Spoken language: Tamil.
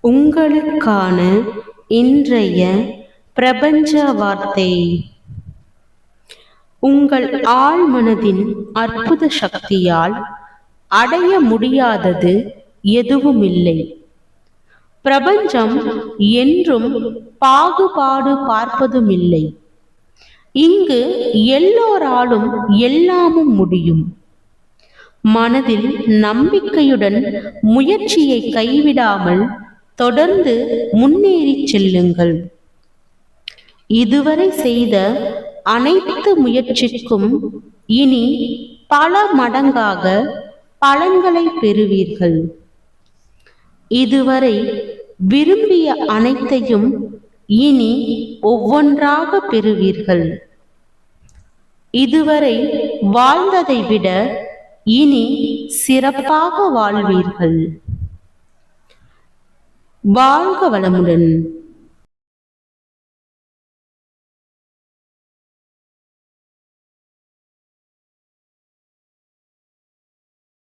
உங்களுக்கான இன்றைய பிரபஞ்ச வார்த்தை. உங்கள் ஆழ்மனதின் அற்புத சக்தியால் அடைய முடியாதது எதுவுமில்லை. பிரபஞ்சம் என்றும் பாகுபாடு பார்ப்பதுமில்லை. இங்கு எல்லோராலும் எல்லாமும் முடியும். மனதில் நம்பிக்கையுடன் முயற்சியை கைவிடாமல் தொடர்ந்து முன்னேறி செல்லுங்கள். இதுவரை செய்த அனைத்து முயற்சிக்கும் இனி பல மடங்காக பலன்களை பெறுவீர்கள். இதுவரை விரும்பிய அனைத்தையும் இனி ஒவ்வொன்றாக பெறுவீர்கள். இதுவரை வாழ்ந்ததை விட இனி சிறப்பாக வாழ்வீர்கள். வாழ்க வளமுடன்.